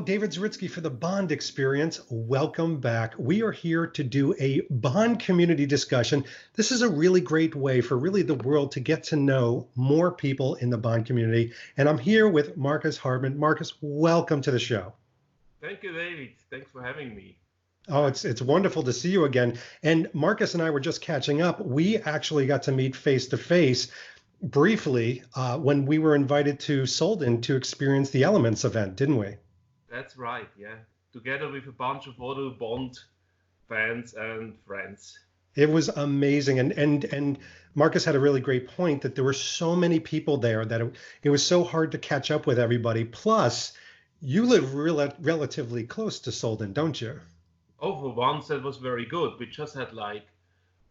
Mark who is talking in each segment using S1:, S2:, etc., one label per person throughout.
S1: David Zaritsky for the Bond Experience. Welcome back. We are here to do a Bond community discussion. This is a really great way for really the world to get to know more people in the Bond community. And I'm here with Markus Hartmann. Markus, welcome to the show.
S2: Thank you, David. Thanks for having me.
S1: Oh, it's wonderful to see you again. And Markus and I were just catching up. We actually got to meet face to face briefly when we were invited to Solden to experience the Elements event, didn't we?
S2: That's right, yeah. Together with a bunch of other Bond fans and friends.
S1: It was amazing. And Markus had a really great point that there were so many people there that it was so hard to catch up with everybody. Plus, you live relatively close to Solden, don't you?
S2: Oh, for once, that was very good. We just had like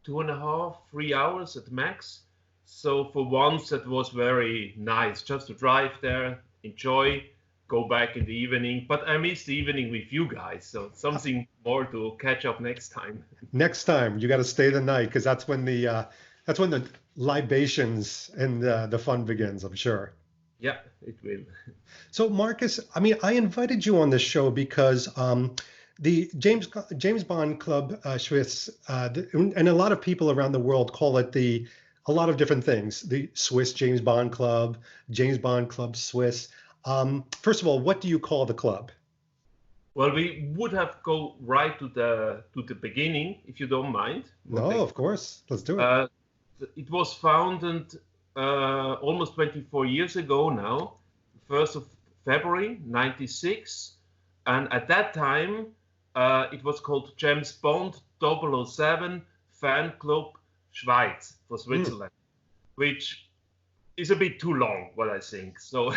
S2: 2.5, 3 hours at max. So for once, that was very nice just to drive there, enjoy, go back in the evening. But I missed the evening with you guys. So something more to catch up next time.
S1: Next time, you got to stay the night because that's when the libations and the fun begins, I'm sure.
S2: Yeah, it will.
S1: So Markus, I mean, I invited you on this show because the James Bond Club Schweiz, and a lot of people around the world call it a lot of different things. The Swiss James Bond Club, James Bond Club Swiss. First of all, what do you call the club?
S2: Well, we would have go right to the beginning, if you don't mind.
S1: No, of course. Let's do it.
S2: It was founded almost 24 years ago now, 1st of February, 96. And at that time, it was called James Bond 007 Fan Club Schweiz for Switzerland, which is a bit too long, what I think. So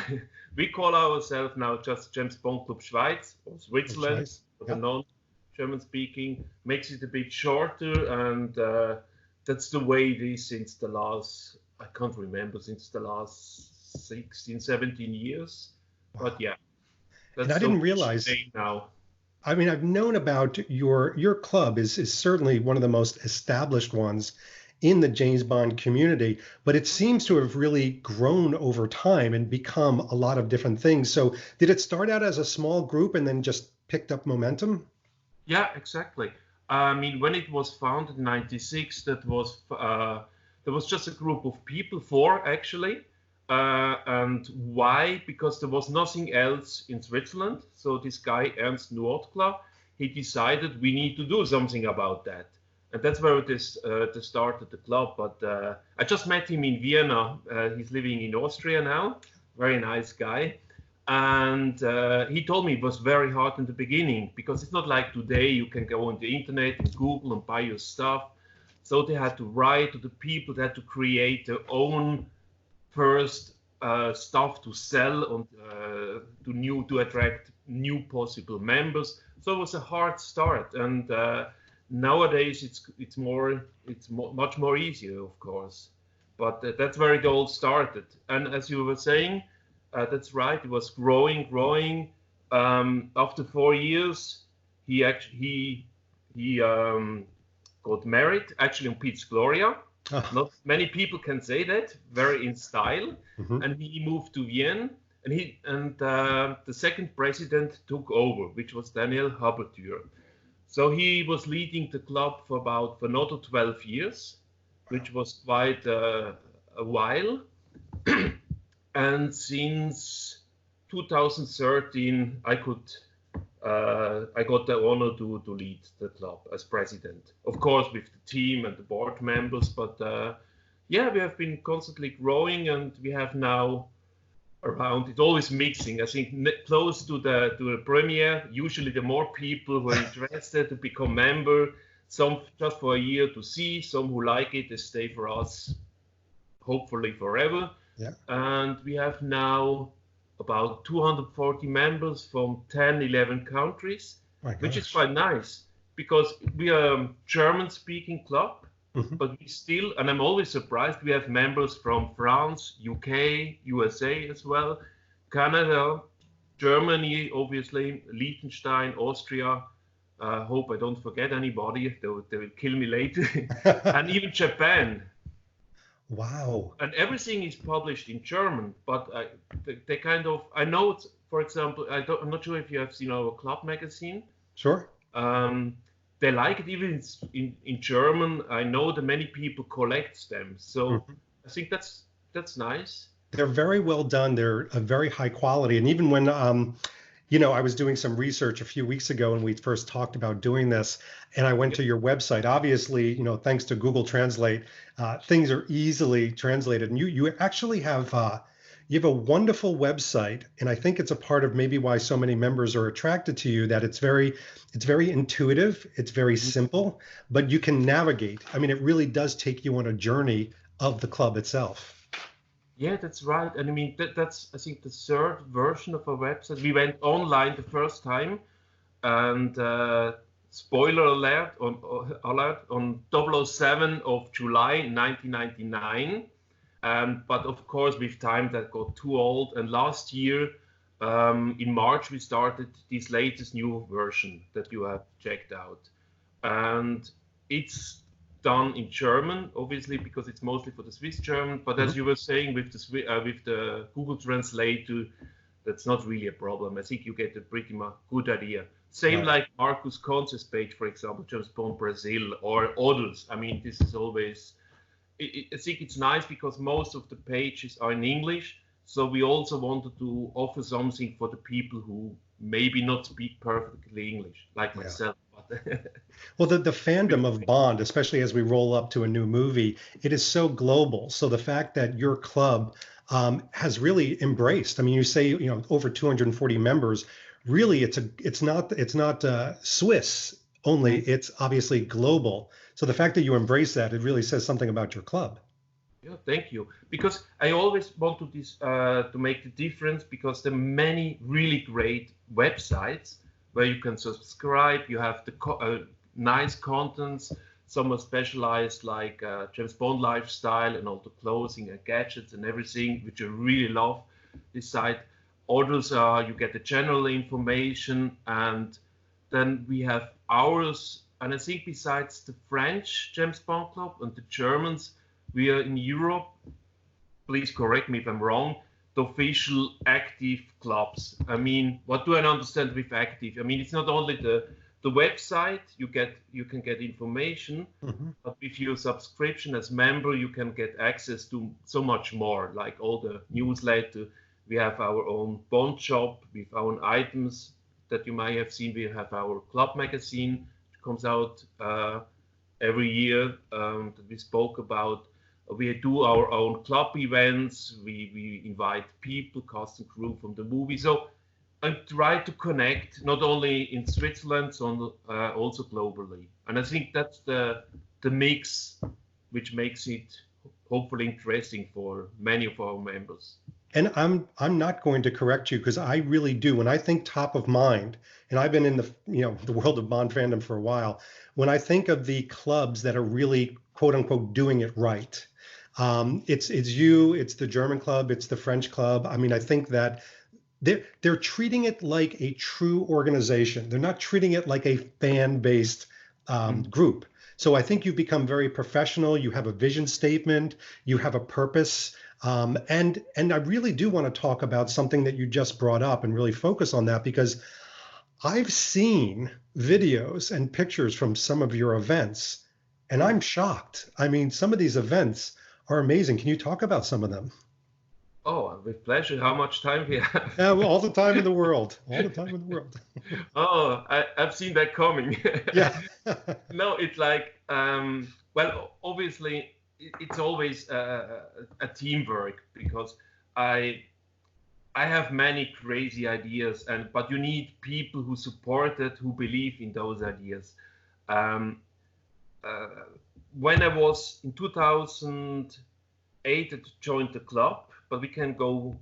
S2: we call ourselves now just James Bond Club Schweiz or Switzerland for the non-German speaking. Makes it a bit shorter, and that's the way it is since the last, I can't remember, since the last 16, 17 years. Wow. But yeah.
S1: And I didn't realize
S2: now.
S1: I mean, I've known about your club is certainly one of the most established ones in the James Bond community, but it seems to have really grown over time and become a lot of different things. So did it start out as a small group and then just picked up momentum?
S2: Yeah, exactly. I mean, when it was founded in 96, there was just a group of people, 4 actually. And why? Because there was nothing else in Switzerland. So this guy, Ernst Nordklar, he decided we need to do something about that. And that's where this started the club. But I just met him in Vienna. He's living in Austria now. Very nice guy. And he told me it was very hard in the beginning because it's not like today you can go on the internet and Google and buy your stuff. So they had to write to the people, they had to create their own first stuff to sell and to attract new possible members. So it was a hard start, and nowadays it's much more easier, of course. But that's where it all started. And as you were saying, that's right. It was growing. After 4 years, he got married, actually on Piz Gloria. Not many people can say that, very in style. Mm-hmm. And he moved to Vienna, and the second president took over, which was Daniel Habertür. So he was leading the club for another 12 years, which was quite a while. And since 2013, I got the honor to lead the club as president. Of course, with the team and the board members, but yeah, we have been constantly growing, and we have now around, it's always mixing. I think close to the premiere, usually the more people who are interested to become member, some just for a year to see, some who like it, they stay for us, hopefully forever.
S1: Yeah.
S2: And we have now about 240 members from 10, 11 countries, which is quite nice because we are a German-speaking club, but we still, and I'm always surprised, we have members from France, UK, USA as well, Canada, Germany, obviously, Liechtenstein, Austria. Hope I don't forget anybody. They will kill me later. And even Japan.
S1: Wow.
S2: And everything is published in German, but they kind of, I know for example, I'm not sure if you have seen our club magazine.
S1: Sure.
S2: They like it even in German. I know that many people collect them, so I think that's nice.
S1: They're very well done. They're a very high quality. And even when, I was doing some research a few weeks ago when we first talked about doing this, and I went to your website. Obviously, thanks to Google Translate, things are easily translated. And you actually have a wonderful website, and I think it's a part of maybe why so many members are attracted to you. That it's very intuitive, it's very simple, but you can navigate. I mean, it really does take you on a journey of the club itself.
S2: Yeah, that's right. And I mean, that's, I think, the third version of our website. We went online the first time, and spoiler alert on 007 of July 1999. But of course, with time that got too old. And last year, in March, we started this latest new version that you have checked out. And it's done in German, obviously, because it's mostly for the Swiss German. But as you were saying, with the Google Translator, that's not really a problem. I think you get a pretty much good idea. Same like Markus Conce's page, for example, James Bond Brazil or others. I mean, this is always. I think it's nice because most of the pages are in English. So we also wanted to offer something for the people who maybe not speak perfectly English, like myself.
S1: Well, the fandom of Bond, especially as we roll up to a new movie, it is so global. So the fact that your club has really embraced, I mean, you say, over 240 members, really it's not Swiss only, it's obviously global. So the fact that you embrace that, it really says something about your club.
S2: Yeah, thank you. Because I always want to make the difference, because there are many really great websites where you can subscribe. You have the nice contents. Some are specialized, like James Bond lifestyle and all the clothing and gadgets and everything, which I really love this site. Others are, you get the general information, and then we have ours. And I think besides the French James Bond Club and the Germans, we are in Europe, please correct me if I'm wrong, the official active clubs. I mean, what do I understand with active? I mean, it's not only the website, you can get information, but with your subscription as member, you can get access to so much more, like all the newsletter. We have our own Bond shop with our own items that you might have seen. We have our club magazine, which comes out every year, that we spoke about. We do our own club events. We invite people, cast and crew from the movie. So I try to connect not only in Switzerland, so also globally. And I think that's the mix which makes it hopefully interesting for many of our members.
S1: And I'm not going to correct you, because I really do. When I think top of mind, and I've been in the world of Bond fandom for a while, when I think of the clubs that are really quote unquote doing it right, it's you, it's the German club, it's the French club. I mean, I think that they're treating it like a true organization. They're not treating it like a fan-based group. So I think you've become very professional. You have a vision statement. You have a purpose. And I really do want to talk about something that you just brought up and really focus on that, because I've seen videos and pictures from some of your events, and I'm shocked. I mean, some of these events are amazing. Can you talk about some of them?
S2: Oh, with pleasure. How much time we have?
S1: Yeah, well, all the time in the world. All the time in the world.
S2: Oh, I've seen that coming.
S1: Yeah.
S2: No, it's like, well, obviously, it's always a teamwork, because I have many crazy ideas, but you need people who support it, who believe in those ideas. When I was in 2008, I joined the club, but we can go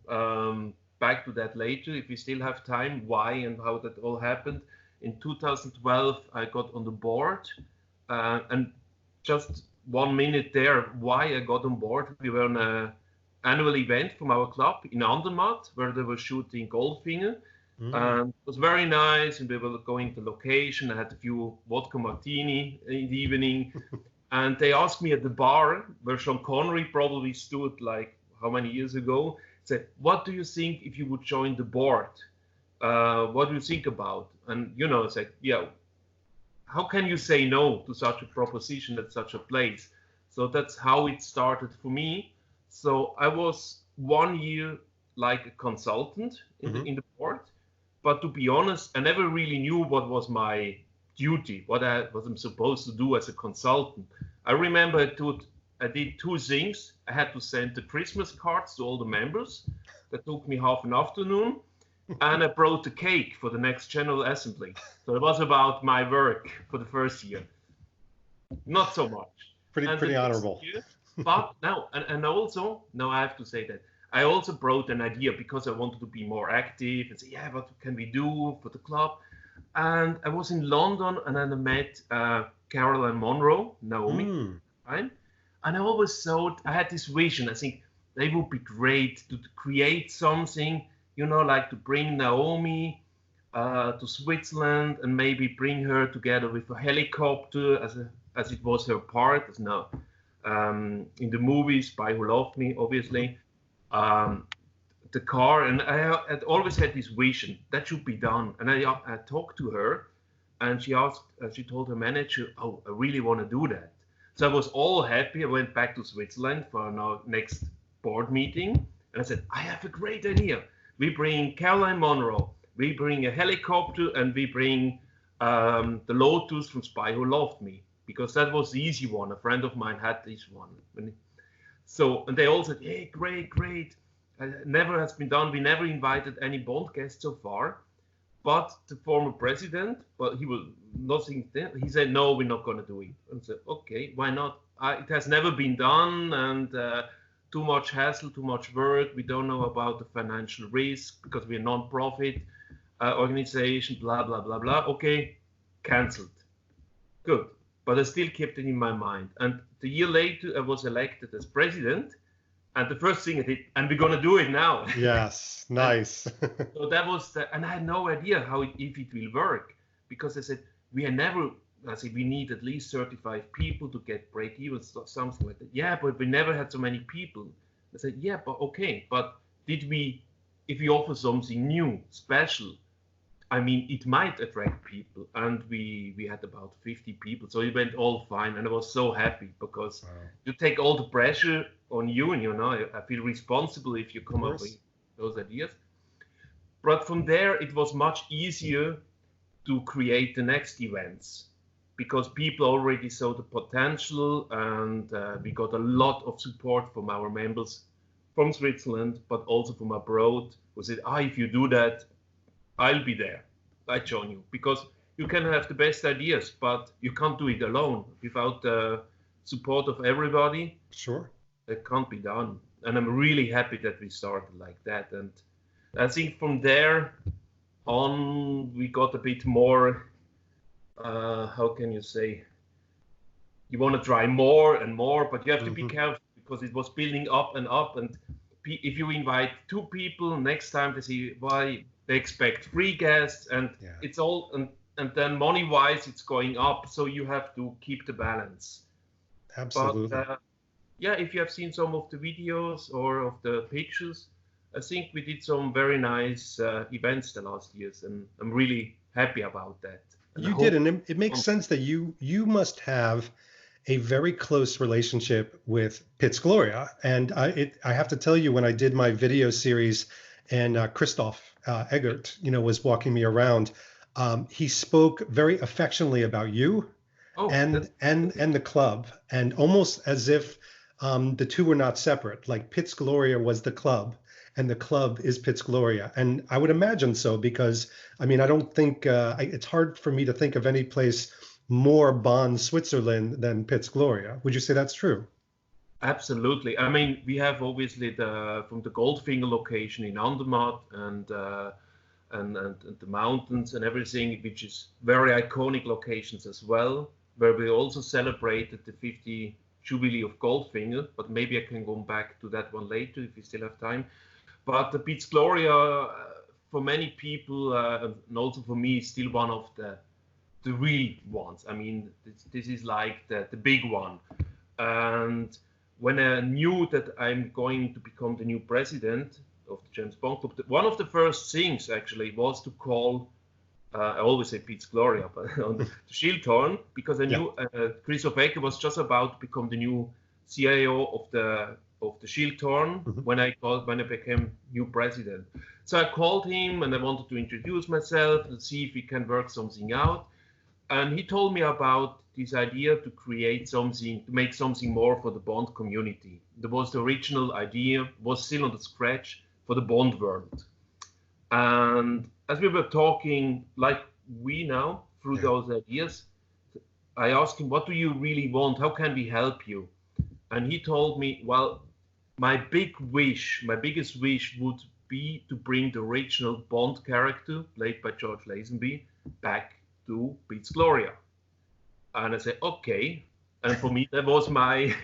S2: back to that later if we still have time, why and how that all happened. In 2012, I got on the board, and just 1 minute there, why I got on board. We were on an annual event from our club in Andermatt, where they were shooting Goldfinger. And it was very nice, and we were going to location. I had a few vodka martini in the evening, and they asked me at the bar, where Sean Connery probably stood like how many years ago, said, "What do you think if you would join the board?" What do you think about? And it's like, yeah, how can you say no to such a proposition at such a place? So that's how it started for me. So I was 1 year like a consultant in the board, but to be honest, I never really knew what was my duty, what I'm supposed to do as a consultant. I remember I did two things. I had to send the Christmas cards to all the members. That took me half an afternoon. And I brought the cake for the next General Assembly. So it was about my work for the first year. Not so much.
S1: Pretty honorable.
S2: But now, and also, now I have to say that I also brought an idea because I wanted to be more active and say, yeah, what can we do for the club? And I was in London and then I met Caroline Monroe, Naomi, right? And I always thought, I had this vision, I think they would be great to create something, like to bring Naomi to Switzerland and maybe bring her together with a helicopter as it was her part, as now in the movies, Spy Who Loved Me, obviously. The car, and I had always had this vision that should be done. And I talked to her, and she told her manager, "Oh, I really want to do that." So I was all happy. I went back to Switzerland for our next board meeting, and I said, "I have a great idea. We bring Caroline Monroe, we bring a helicopter, and we bring the Lotus from Spy Who Loved Me, because that was the easy one. A friend of mine had this one." And they all said, "Hey, great. Never has been done. We never invited any Bond guests so far." But the former president, but he was nothing. He said, "No, we're not going to do it." And I said, "Okay, why not? It has never been done, and too much hassle, too much work. We don't know about the financial risk because we're a non-profit organization. Blah blah blah blah." Okay, cancelled. Good, but I still kept it in my mind. And the year later, I was elected as president. And the first thing I did, and we're gonna do it now.
S1: Yes, nice.
S2: So that was and I had no idea if it will work, because I said we need at least 35 people to get break even, something like that. Yeah, but we never had so many people. I said, yeah, but okay, but if we offer something new, special, I mean, it might attract people, and we had about 50 people, so it went all fine, and I was so happy because you take all the pressure on you, and I feel responsible if you come up with those ideas. But from there, it was much easier to create the next events because people already saw the potential, and we got a lot of support from our members from Switzerland, but also from abroad, who said, if you do that, I'll be there. I join you, because you can have the best ideas, but you can't do it alone without the support of everybody.
S1: Sure.
S2: It can't be done. And I'm really happy that we started like that. And I think from there on, we got a bit more, how can you say, you want to try more and more, but you have to be careful because it was building up and up. And if you invite 2 people, next time they say, why? They expect 3 guests, and it's all, and then money-wise, it's going up. So you have to keep the balance.
S1: Absolutely.
S2: But, if you have seen some of the videos or of the pictures, I think we did some very nice events the last years, and I'm really happy about that.
S1: You did, and it makes sense that you must have a very close relationship with Piz Gloria. And I have to tell you, when I did my video series, and Christoph Eggert, was walking me around, he spoke very affectionately about you and the club, and almost as if the two were not separate. Like Piz Gloria was the club, and the club is Piz Gloria. And I would imagine so, because I mean, I don't think it's hard for me to think of any place more Bond Switzerland than Piz Gloria. Would you say that's true?
S2: Absolutely. I mean, we have obviously from the Goldfinger location in Andermatt and the mountains and everything, which is very iconic locations as well, where we also celebrated the 50th Jubilee of Goldfinger. But maybe I can go back to that one later if we still have time. But the Piz Gloria, for many people, and also for me, is still one of the real ones. I mean, this is like the big one. And when I knew that I'm going to become the new president, the James Bond Club. One of the first things actually was to call. I always say Piz Gloria, but on the Shield Horn, because I knew Christoph Ecker was just about to become the new CIO of the Shield Horn when I became new president. So I called him and I wanted to introduce myself and see if we can work something out. And he told me about this idea to create something, to make something more for the Bond community. There was the original idea, was still on the scratch for the Bond world. And as we were talking, like we now, through those ideas, I asked him, what do you really want? How can we help you? And he told me, well, my biggest wish would be to bring the original Bond character, played by George Lazenby, back to Piz Gloria. And I said, okay. And for me, that was my,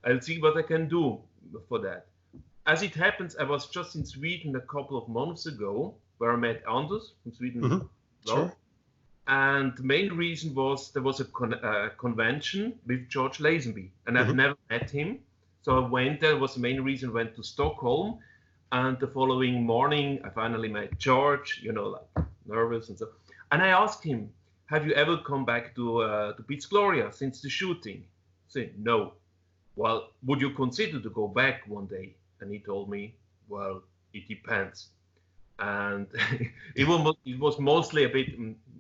S2: I'll see what I can do for that. As it happens, I was just in Sweden a couple of months ago, where I met Anders from Sweden.
S1: Sure.
S2: And the main reason was there was a convention with George Lazenby, and I've never met him. So I went there, was the main reason, I went to Stockholm. And the following morning, I finally met George, you know, like nervous and so. And I asked him, have you ever come back to Piz Gloria since the shooting? He said, no. Well, would you consider to go back one day? And he told me, well, it depends. And it was mostly a bit,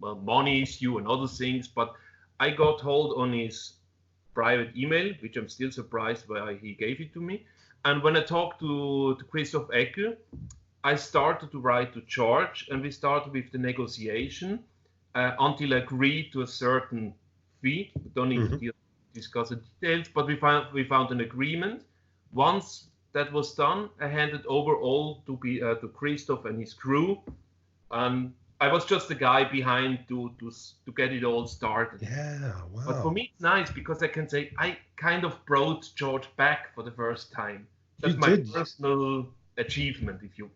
S2: well, money issue and other things, but I got hold on his private email, which I'm still surprised why he gave it to me. And when I talked to Christoph Ecker, I started to write to George, and we started with the negotiation until I agreed to a certain fee. We don't need to discuss the details, but we found an agreement. Once that was done, I handed over all to Christoph and his crew. I was just the guy behind to get it all started.
S1: Yeah, wow.
S2: But for me, it's nice because I can say I kind of brought George back for the first time. That's my personal achievement, if you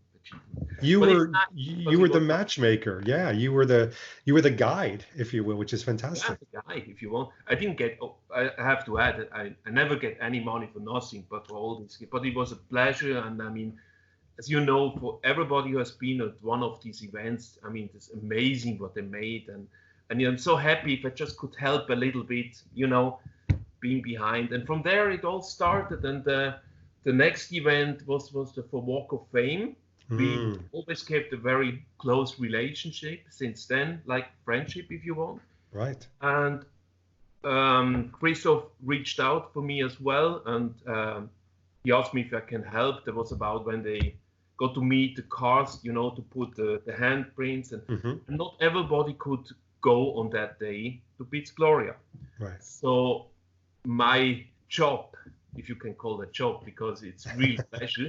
S1: You were the matchmaker. Yeah, you were the guide, if you will, which is fantastic.
S2: Yeah, the guide, if you want. I didn't get. I have to add, I never get any money for nothing, but for all this. But it was a pleasure, and I mean, as you know, for everybody who has been at one of these events, I mean, it's amazing what they made, and I'm so happy if I just could help a little bit, you know, being behind. And from there, it all started, and the next event was the for Walk of Fame. We always kept a very close relationship since then, like friendship, if you want.
S1: Right.
S2: And Christoph reached out for me as well, and he asked me if I can help. That was about when they got to meet the cars, you know, to put the handprints, and not everybody could go on that day to Piz Gloria.
S1: Right.
S2: So my job, if you can call it a job, because it's really special,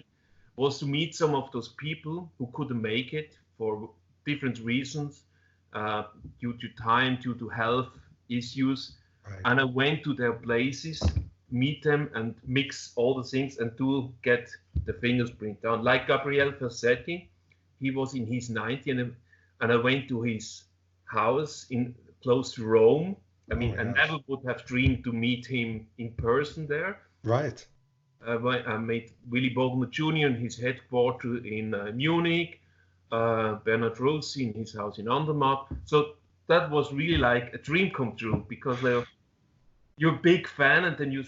S2: was to meet some of those people who couldn't make it for different reasons, due to time, due to health issues. Right. And I went to their places, meet them and mix all the things and to get the fingerprint down. Like Gabriele Fersetti, he was in his 90s, and I went to his house close to Rome. I mean, I never would have dreamed to meet him in person there.
S1: Right.
S2: I met Willy Bogner Jr. in his headquarters in Munich, Bernard Rossi in his house in Andermatt. So that was really like a dream come true, because you're a big fan, and then you're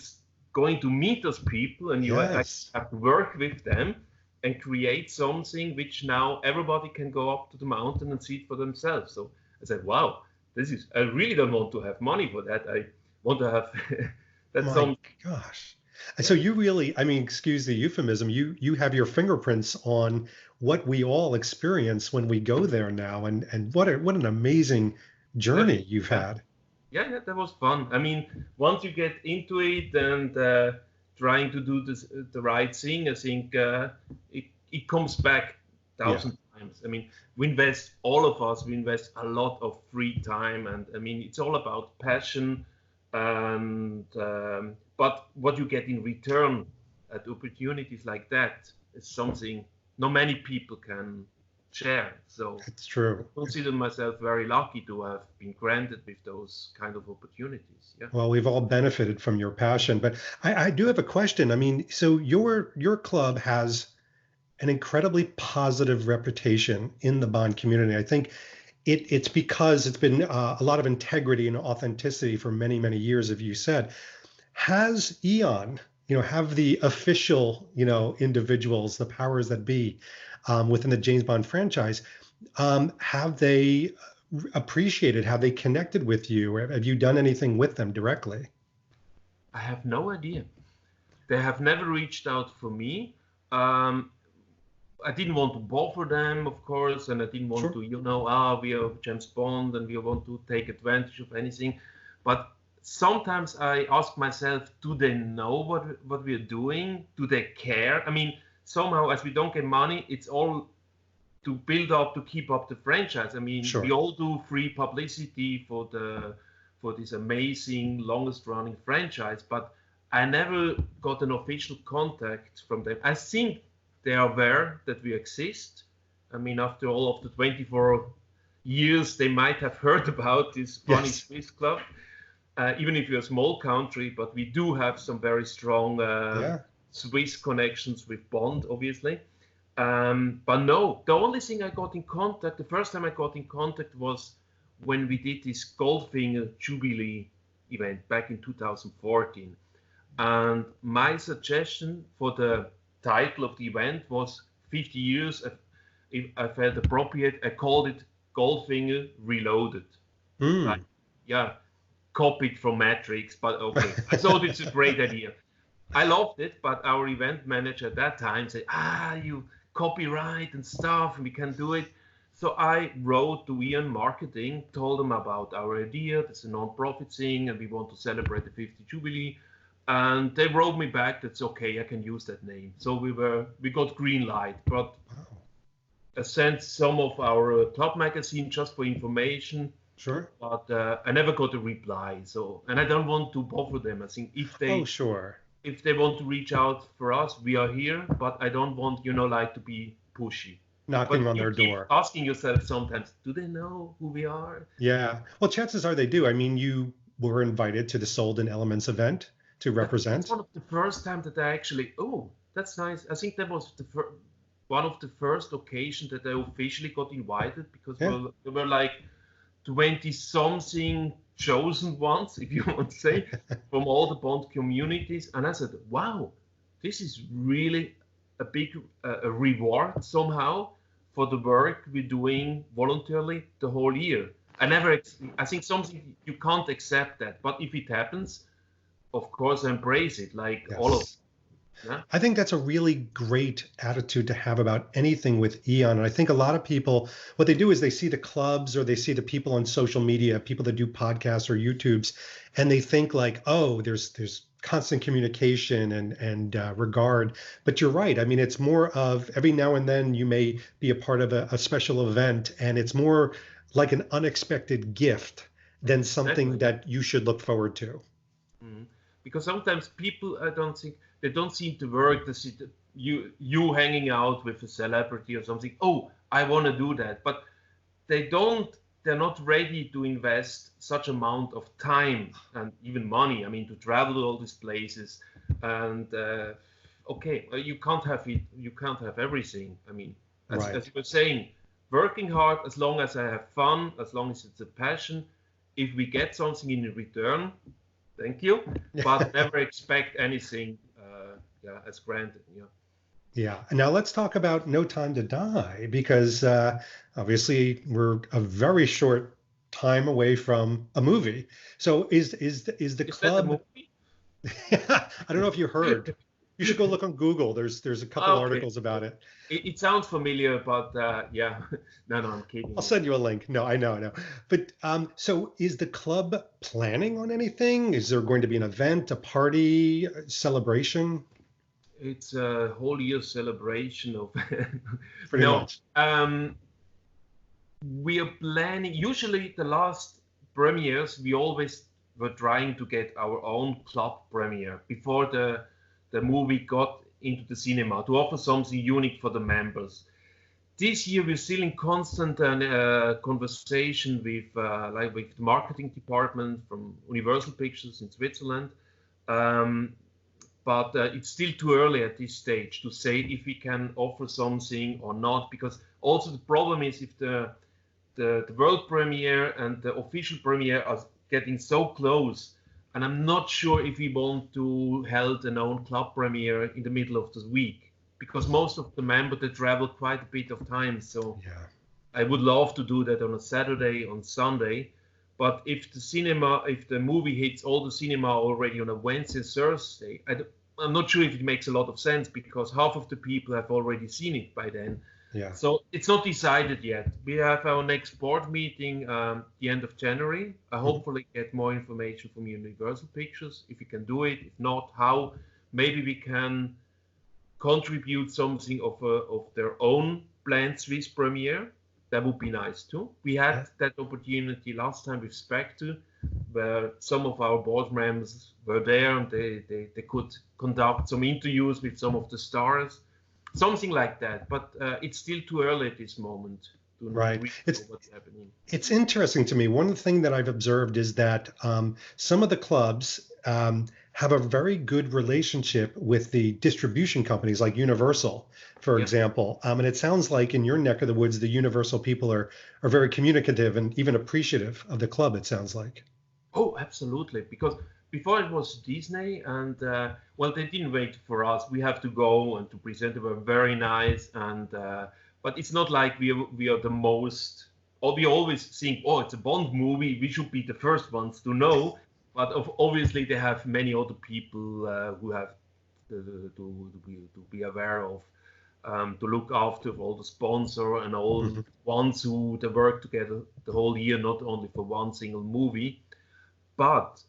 S2: going to meet those people, and you have to work with them and create something which now everybody can go up to the mountain and see it for themselves. So I said, wow, I really don't want to have money for that. I want to have
S1: gosh. So you really, I mean, excuse the euphemism, you have your fingerprints on what we all experience when we go there now, and what an amazing journey you've had.
S2: Yeah, that was fun. I mean, once you get into it and trying to do the right thing, I think it comes back 1,000 times. I mean, all of us invest a lot of free time, and I mean, it's all about passion, and but what you get in return at opportunities like that is something not many people can share. So
S1: it's true.
S2: I consider myself very lucky to have been granted with those kind of opportunities. Yeah.
S1: Well, we've all benefited from your passion, but I do have a question. I mean, so your club has an incredibly positive reputation in the Bond community. I think it's because it's been a lot of integrity and authenticity for many, many years, as you said. Has Eon, have the official, individuals, the powers that be within the James Bond franchise, have they appreciated, have they connected with you? Or have you done anything with them directly?
S2: I have no idea. They have never reached out for me. I didn't want to bother them, of course, and I didn't want to, we are James Bond and we want to take advantage of anything. But sometimes I ask myself, do they know what we are doing? Do they care? I mean, somehow, as we don't get money, it's all to build up, to keep up the franchise. I mean, we all do free publicity for this amazing, longest-running franchise, but I never got an official contact from them. I think they are aware that we exist. I mean, after all of the 24 years, they might have heard about this funny Swiss club. Even if we're a small country, but we do have some very strong Swiss connections with Bond, obviously. But no, the only thing I got in contact, the first time I got in contact was when we did this Goldfinger Jubilee event back in 2014. And my suggestion for the title of the event was 50 years. If I felt appropriate, I called it Goldfinger Reloaded. Like, copied from Matrix, but okay. I thought it's a great idea. I loved it, but our event manager at that time said, you copyright and stuff, and we can do it. So I wrote to Eon Marketing, told them about our idea. It's a non-profit thing, and we want to celebrate the 50th Jubilee. And they wrote me back, that's okay, I can use that name. So we got green light, but I sent some of our club magazine just for information.
S1: Sure.
S2: But I never got a reply. So, and I don't want to bother them. I think if they if they want to reach out for us, we are here. But I don't want, like to be pushy.
S1: Knocking on their door.
S2: Asking yourself sometimes, do they know who we are?
S1: Yeah. Well, chances are they do. I mean, you were invited to the Sold in Elements event to represent.
S2: That's one of the first time that I actually, that's nice. I think that was one of the first occasions that I officially got invited, because there were like 20-something chosen ones, if you want to say, from all the Bond communities. And I said, wow, this is really a big a reward somehow for the work we're doing voluntarily the whole year. I think something you can't accept that, but if it happens, of course, I embrace it, like all of us. Yeah?
S1: I think that's a really great attitude to have about anything with Eon. And I think a lot of people, what they do is they see the clubs or they see the people on social media, people that do podcasts or YouTubes, and they think like, oh, there's constant communication and regard. But you're right. I mean, it's more of every now and then you may be a part of a special event, and it's more like an unexpected gift than something that you should look forward to.
S2: Mm-hmm. Because sometimes people, I don't think, they don't seem to work. They see you hanging out with a celebrity or something. Oh, I want to do that, but they're not ready to invest such amount of time and even money. I mean, to travel to all these places, and you can't have it. You can't have everything. I mean, as you were saying, working hard, as long as I have fun, as long as it's a passion. If we get something in return, thank you, but never expect anything as granted.
S1: Yeah. And now let's talk about No Time to Die, because obviously we're a very short time away from a movie. So is the club? I don't know if you heard. You should go look on Google. There's a couple articles about it.
S2: It sounds familiar, but No, I'm kidding.
S1: I'll send you a link. No, I know. But so is the club planning on anything? Is there going to be an event, a party, a celebration?
S2: It's a whole year celebration of.
S1: Pretty much.
S2: We are planning. Usually, the last premieres, we always were trying to get our own club premiere before the movie got into the cinema, to offer something unique for the members. This year we're still in constant conversation with the marketing department from Universal Pictures in Switzerland. but it's still too early at this stage to say if we can offer something or not, because also the problem is if the world premiere and the official premiere are getting so close, and I'm not sure if we want to hold an own club premiere in the middle of the week, because most of the members, they travel quite a bit of time. So
S1: Yeah.
S2: I would love to do that on a Saturday, on Sunday. But if the movie hits all the cinema already on a Wednesday, Thursday, I'm not sure if it makes a lot of sense, because half of the people have already seen it by then.
S1: Yeah.
S2: So it's not decided yet. We have our next board meeting the end of January. I hopefully get more information from Universal Pictures, if we can do it. If not, how. Maybe we can contribute something of their own planned Swiss premiere. That would be nice too. We had that opportunity last time with Spectre, where some of our board members were there and they could conduct some interviews with some of the stars, something like that. But it's still too early at this moment to know what's happening.
S1: It's interesting to me. One thing that I've observed is that some of the clubs have a very good relationship with the distribution companies like Universal, for example. And it sounds like in your neck of the woods, the Universal people are very communicative and even appreciative of the club, it sounds like.
S2: Oh, absolutely. Because before it was Disney, and well, they didn't wait for us. We have to go and to present. They were very nice, and but it's not like we are the most. Or we always think, oh, it's a Bond movie. We should be the first ones to know. But obviously, they have many other people who have to be aware of, to look after all the sponsor and all ones who they work together the whole year, not only for one single movie. But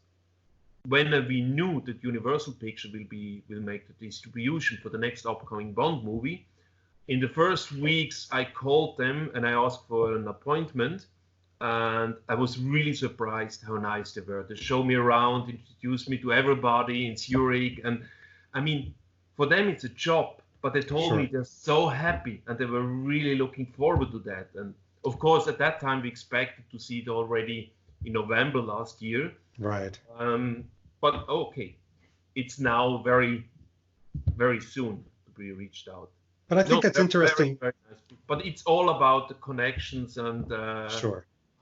S2: when we knew that Universal Pictures will make the distribution for the next upcoming Bond movie, in the first weeks I called them and I asked for an appointment. And I was really surprised how nice they were. They showed me around, introduced me to everybody in Zurich. And I mean, for them, it's a job, but they told me they're so happy and they were really looking forward to that. And of course, at that time, we expected to see it already in November last year.
S1: Right.
S2: But okay, it's now very, very soon to be reached out.
S1: But I think that's interesting.
S2: Very nice. But it's all about the connections and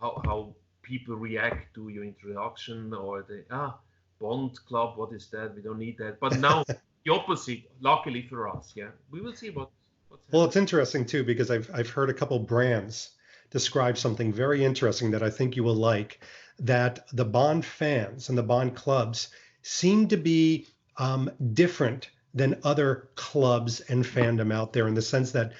S2: how people react to your introduction, or Bond Club, what is that? We don't need that. But now the opposite, luckily for us, we will see what's happening.
S1: Well, it's interesting too, because I've heard a couple brands describe something very interesting that I think you will like, that the Bond fans and the Bond clubs seem to be different than other clubs and fandom out there, in the sense that,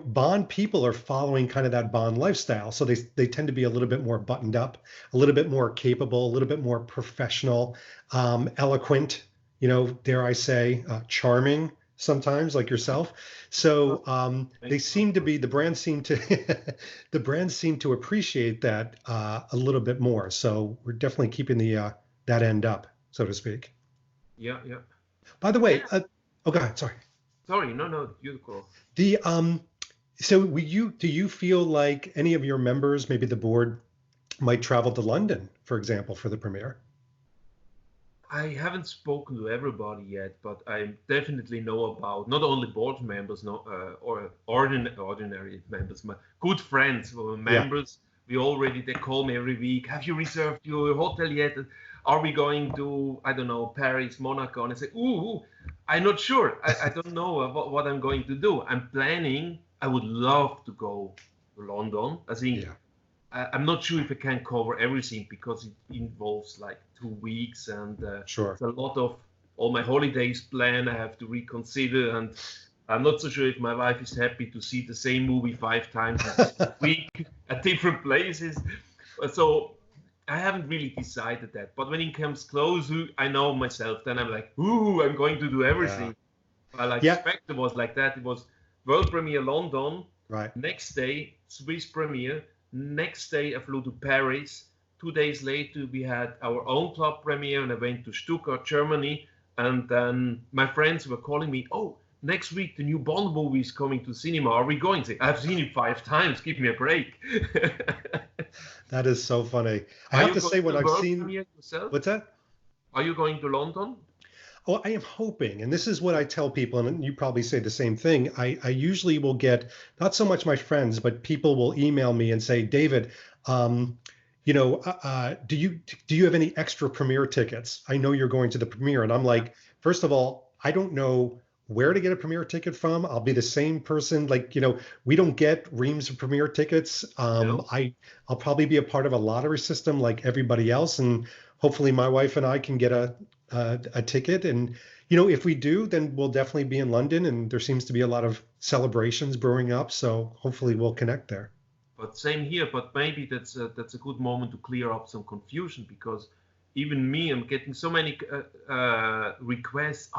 S1: Bond people are following kind of that Bond lifestyle. So they tend to be a little bit more buttoned up, a little bit more capable, a little bit more professional, eloquent, dare I say, charming sometimes, like yourself. So the brands seem to appreciate that a little bit more. So we're definitely keeping that end up, so to speak.
S2: Yeah.
S1: By the way, go ahead. Sorry.
S2: No, you go.
S1: So do you feel like any of your members, maybe the board, might travel to London, for example, for the premiere?
S2: I haven't spoken to everybody yet, but I definitely know about not only board members, or ordinary members, my good friends or members. Yeah. They call me every week. Have you reserved your hotel yet? Are we going to, I don't know, Paris, Monaco? And I say, I'm not sure. I don't know what I'm going to do. I'm planning. I would love to go to London. I think I'm not sure if I can cover everything, because it involves like 2 weeks, and it's a lot of all my holidays planned. I have to reconsider, and I'm not so sure if my wife is happy to see the same movie 5 times a week at different places. So I haven't really decided that. But when it comes close, I know myself. Then I'm like, I'm going to do everything. Well, I expect it was like that. It was world premiere London.
S1: Right.
S2: Next day, Swiss premiere. Next day, I flew to Paris. 2 days later, we had our own club premiere, and I went to Stuttgart, Germany. And then my friends were calling me, next week, the new Bond movie is coming to cinema. Are we going? I've seen it 5 times. Give me a break.
S1: That is so funny. I have to say, when I've seen...
S2: Yourself?
S1: What's that?
S2: Are you going to London?
S1: Oh, I am hoping, and this is what I tell people, and you probably say the same thing. I usually will get not so much my friends, but people will email me and say, David, um, do you have any extra premiere tickets? I know you're going to the premiere, and I'm like, first of all, I don't know where to get a premiere ticket from. I'll be the same person. Like, we don't get reams of premiere tickets.
S2: No.
S1: I'll probably be a part of a lottery system like everybody else, and hopefully my wife and I can get a ticket. And if we do, then we'll definitely be in London, and there seems to be a lot of celebrations brewing up. So hopefully we'll connect there.
S2: But same here. But maybe that's a good moment to clear up some confusion, because even me, I'm getting so many requests.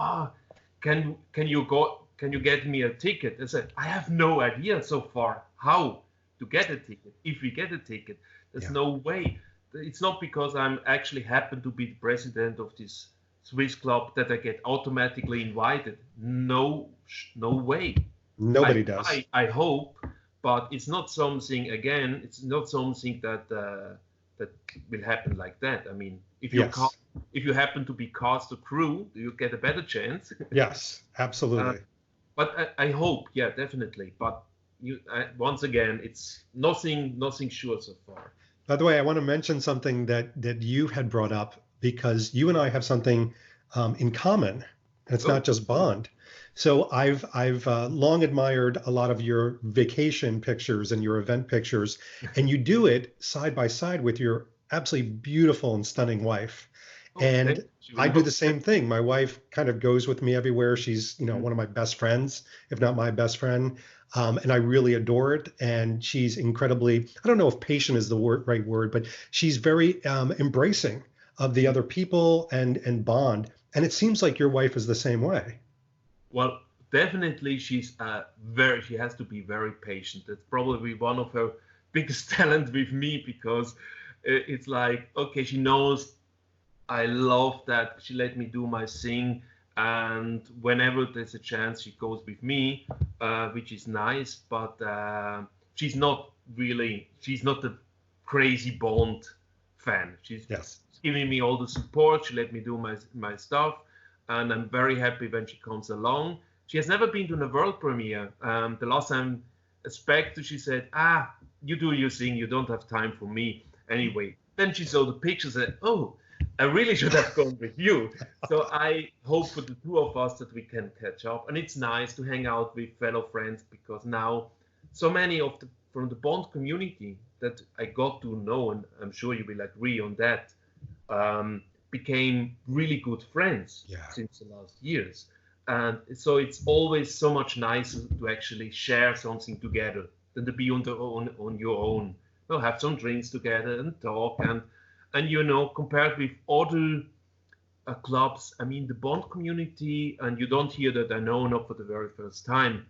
S2: Can you go? Can you get me a ticket? I said, I have no idea so far how to get a ticket. If we get a ticket, there's no way. It's not because I'm actually happen to be the president of this Swiss club that I get automatically invited. No way.
S1: Nobody does.
S2: I hope, but it's not something. Again, it's not something that will happen like that. I mean, if you happen to be cast or crew, you get a better chance.
S1: Yes, absolutely.
S2: But I hope, yeah, definitely. But once again, it's nothing sure so far.
S1: By the way, I want to mention something that you had brought up, because you and I have something in common, and it's not just Bond. So I've long admired a lot of your vacation pictures and your event pictures, and you do it side by side with your absolutely beautiful and stunning wife. And I do the same thing. My wife kind of goes with me everywhere. She's, one of my best friends, if not my best friend. And I really adore it. And she's incredibly, I don't know if patient is the right word, but she's very embracing of the other people and Bond. And it seems like your wife is the same way.
S2: Well, definitely she has to be very patient. That's probably one of her biggest talent with me, because it's like, okay, she knows I love that she let me do my thing, and whenever there's a chance she goes with me, which is nice. But she's not the crazy Bond fan. She's giving me all the support. She let me do my stuff, and I'm very happy when she comes along. She has never been to a world premiere. The last time I spoke to, she said, you do your thing, you don't have time for me anyway. Then she saw the pictures and said, oh, I really should have gone with you. So I hope for the two of us that we can catch up. And it's nice to hang out with fellow friends, because now so many from the Bond community that I got to know, and I'm sure you will agree on that, became really good friends since the last years. And so it's always so much nicer to actually share something together than to be on your own. Have some drinks together and talk, and compared with other clubs, I mean, the Bond community, and you don't hear that, I know, not for the very first time,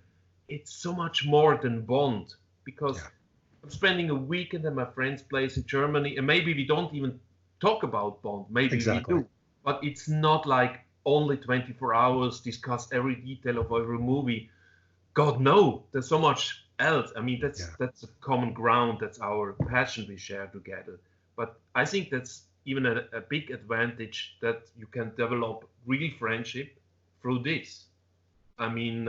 S2: it's so much more than Bond, because I'm spending a weekend at my friend's place in Germany, and maybe we don't even talk about Bond, maybe we do, but it's not like only 24 hours discuss every detail of every movie. God, no, there's so much else. I mean, that's a common ground. That's our passion we share together. But I think that's even a big advantage, that you can develop real friendship through this. I mean,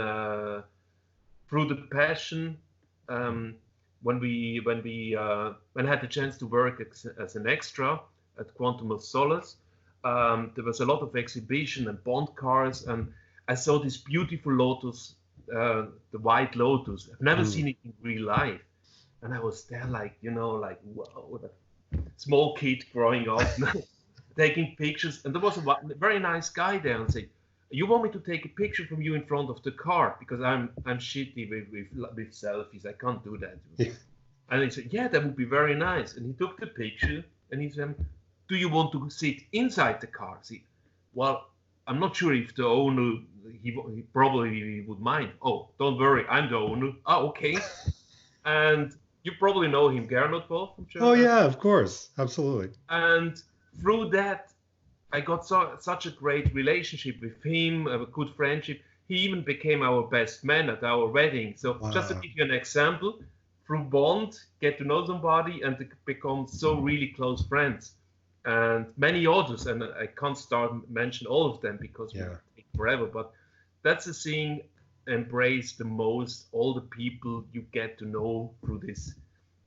S2: through the passion. When I had the chance to work as an extra at Quantum of Solace, there was a lot of exhibition and Bond cars, and I saw this beautiful Lotus, the White Lotus. I've never seen it in real life, and I was there like wow, that small kid growing up, taking pictures. And there was a very nice guy there, and said, "You want me to take a picture from you in front of the car, because I'm shitty with selfies. I can't do that." And he said, "Yeah, that would be very nice." And he took the picture, and he said, "Do you want to sit inside the car?" See, well, I'm not sure if the owner, he probably would mind. "Oh, don't worry, I'm the owner." "Oh, okay." And you probably know him, Gernot Wolf from Germany.
S1: Oh yeah, of course, absolutely.
S2: And through that, I got such a great relationship with him, a good friendship. He even became our best man at our wedding. So just to give you an example, through Bond, get to know somebody and become so really close friends. And many others, and I can't start mention all of them, because forever. But that's the thing, embrace the most, all the people you get to know through this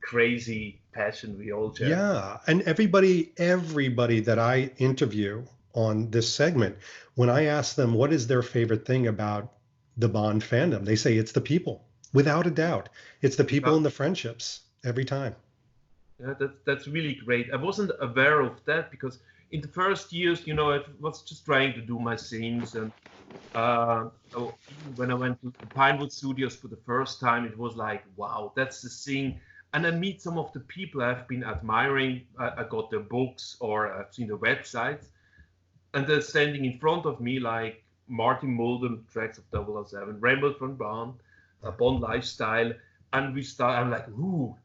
S2: crazy passion we all share.
S1: Yeah, and everybody that I interview on this segment, when I ask them what is their favorite thing about the Bond fandom, they say it's the people, without a doubt. It's the people and the friendships every time.
S2: Yeah, that's really great. I wasn't aware of that because in the first years, I was just trying to do my things, and so when I went to the Pinewood Studios for the first time, it was like, wow, that's the thing. And I meet some of the people I've been admiring. I got their books or I've seen their websites, and they're standing in front of me like Martin Mulder, tracks of 007, Rainbow from Bond, Bond Lifestyle, and we start. I'm like, ooh,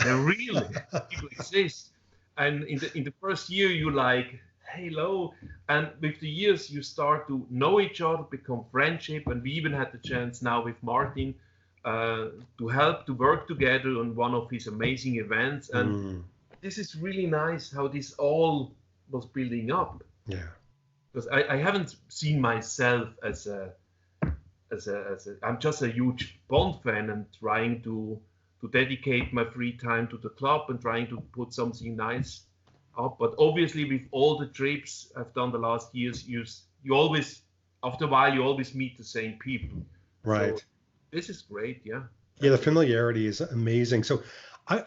S2: they're really people exist. And in the first year, you like, hello, and with the years, you start to know each other, become friendship, and we even had the chance now with Martin to help to work together on one of his amazing events. And this is really nice how this all was building up.
S1: Yeah.
S2: Because I haven't seen myself as I'm just a huge Bond fan and trying to dedicate my free time to the club and trying to put something nice up. But obviously with all the trips I've done the last years, you always, after a while, you always meet the same people.
S1: Right.
S2: So this is great, yeah.
S1: Yeah, the familiarity is amazing. So I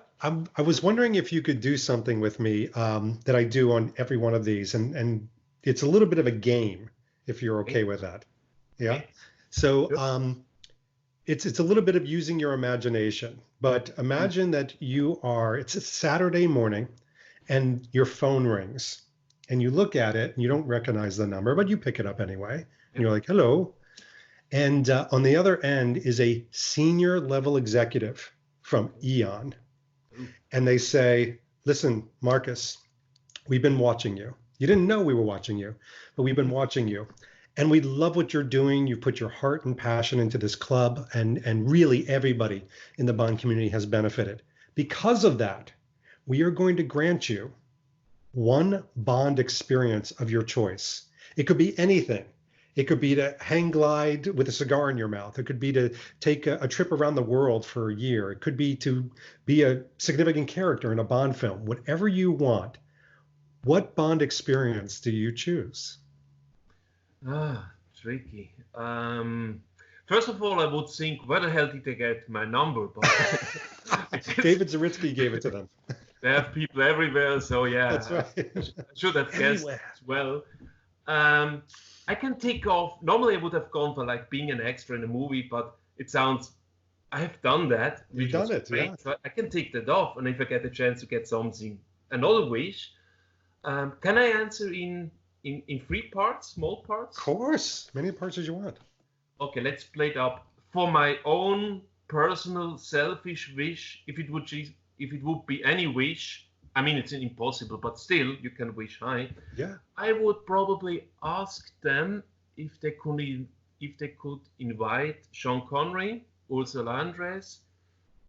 S1: was wondering if you could do something with me that I do on every one of these, and it's a little bit of a game, if you're okay with that. Yeah. So it's a little bit of using your imagination, but imagine that it's a Saturday morning and your phone rings and you look at it and you don't recognize the number, but you pick it up anyway. And you're like, hello. And on the other end is a senior level executive from Eon. And they say, listen, Markus, we've been watching you. You didn't know we were watching you, but we've been watching you. And we love what you're doing. You put your heart and passion into this club, and really everybody in the Bond community has benefited. Because of that, we are going to grant you one Bond experience of your choice. It could be anything. It could be to hang glide with a cigar in your mouth. It could be to take a trip around the world for a year. It could be to be a significant character in a Bond film. Whatever you want. What Bond experience do you choose?
S2: Tricky. First of all, I would think, where the hell did they get my number? But
S1: David Zaritsky gave it to them.
S2: They have people everywhere, so yeah.
S1: That's right.
S2: I should have guessed as well. I can take off. Normally, I would have gone for like being an extra in a movie, but it sounds. I have done that.
S1: You've done it, yeah.
S2: So I can take that off, and if I get a chance to get something, another wish. Can I answer in 3 parts, small parts?
S1: Of course, many parts as you want.
S2: Okay, let's play it up. For my own personal selfish wish, if it would be any wish, I mean it's impossible, but still you can wish high.
S1: Yeah.
S2: I would probably ask them if they could invite Sean Connery, Ursula Andress,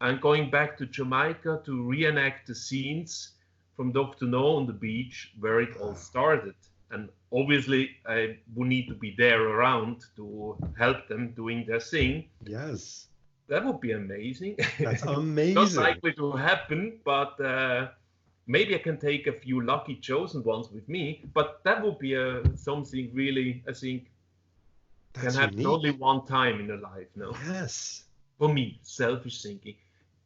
S2: and going back to Jamaica to reenact the scenes from Dr. No on the beach where it all started. And obviously, I would need to be there around to help them doing their thing.
S1: Yes.
S2: That would be amazing.
S1: That's amazing.
S2: Not likely to happen, but maybe I can take a few lucky chosen ones with me. But that would be something really, I think,
S1: That's
S2: can happen
S1: unique.
S2: only one time in a life. No.
S1: Yes.
S2: For me, selfish thinking.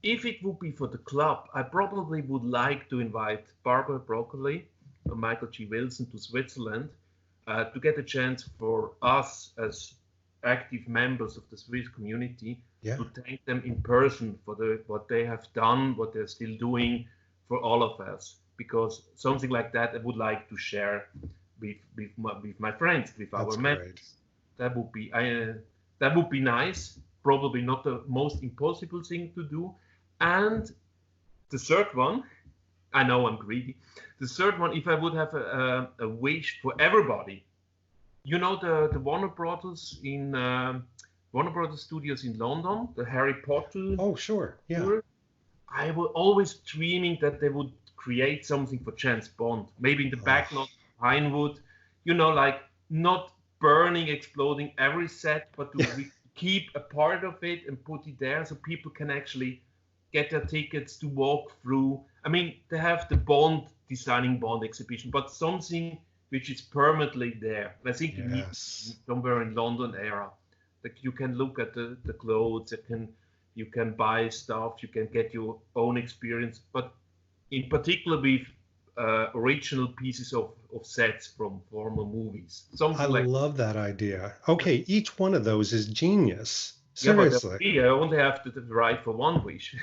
S2: If it would be for the club, I probably would like to invite Barbara Broccoli or Michael G. Wilson to Switzerland to get a chance for us as active members of the Swiss community to thank them in person for what they have done, what they're still doing for all of us. Because something like that I would like to share with my friends, with our members. That would be nice. Probably not the most impossible thing to do. And the third one, I know I'm greedy. The third one, if I would have a wish for everybody, you know the Warner Brothers in Warner Brothers Studios in London, the Harry Potter.
S1: Oh, sure, yeah.
S2: Tour. I was always dreaming that they would create something for James Bond, maybe in the backlot, Pinewood. You know, like not burning, exploding every set, but to keep a part of it and put it there so people can actually get their tickets to walk through. I mean, they have the designing Bond exhibition, but something which is permanently there. And I think you need somewhere in London area. Like you can look at the clothes, you can buy stuff, you can get your own experience, but in particular with original pieces of sets from former movies. I
S1: love that idea. Okay, each one of those is genius.
S2: Seriously. Yeah, I only have to write for one wish.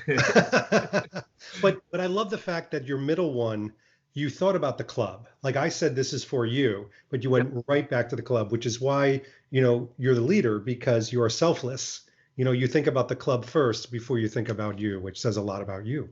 S1: But I love the fact that your middle one, you thought about the club. Like I said, this is for you, but you went right back to the club, which is why, you're the leader, because you are selfless. You think about the club first before you think about you, which says a lot about you.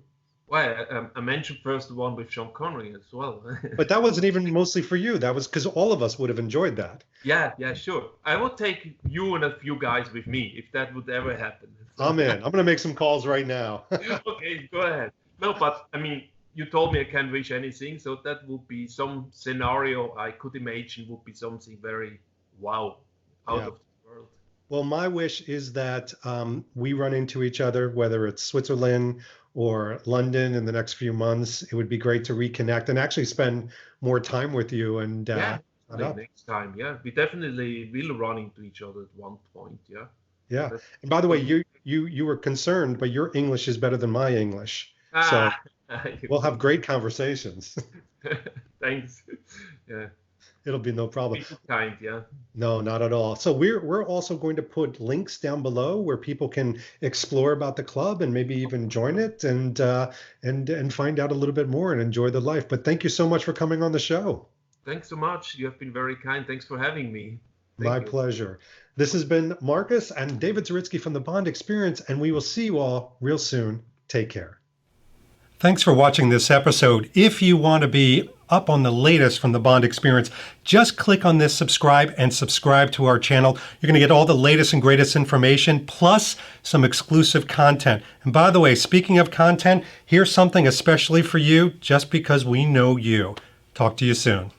S2: Well, I mentioned first the one with Sean Connery as well.
S1: But that wasn't even mostly for you. That was because all of us would have enjoyed that.
S2: Yeah, sure. I would take you and a few guys with me if that would ever happen.
S1: I'm in. I'm going to make some calls right now.
S2: Okay, go ahead. No, but I mean, you told me I can't wish anything, so that would be some scenario I could imagine would be something very wow out of the world.
S1: Well, my wish is that we run into each other, whether it's Switzerland or London in the next few months. It would be great to reconnect and actually spend more time with you. And
S2: next time, we definitely will run into each other at one point.
S1: Yeah. And by the way, you were concerned, but your English is better than my English, so we'll have great conversations.
S2: Thanks. Yeah.
S1: It'll be no problem.
S2: Kind,
S1: No, not at all. So we're also going to put links down below where people can explore about the club and maybe even join it and find out a little bit more and enjoy the life. But thank you so much for coming on the show.
S2: Thanks so much. You have been very kind. Thanks for having me.
S1: My pleasure. This has been Markus and David Zaritsky from the Bond Experience, and we will see you all real soon. Take care. Thanks for watching this episode. If you want to be up on the latest from the Bond Experience, just click on this subscribe and subscribe to our channel. You're going to get all the latest and greatest information, plus some exclusive content. And by the way, speaking of content, here's something especially for you, just because we know you. Talk to you soon.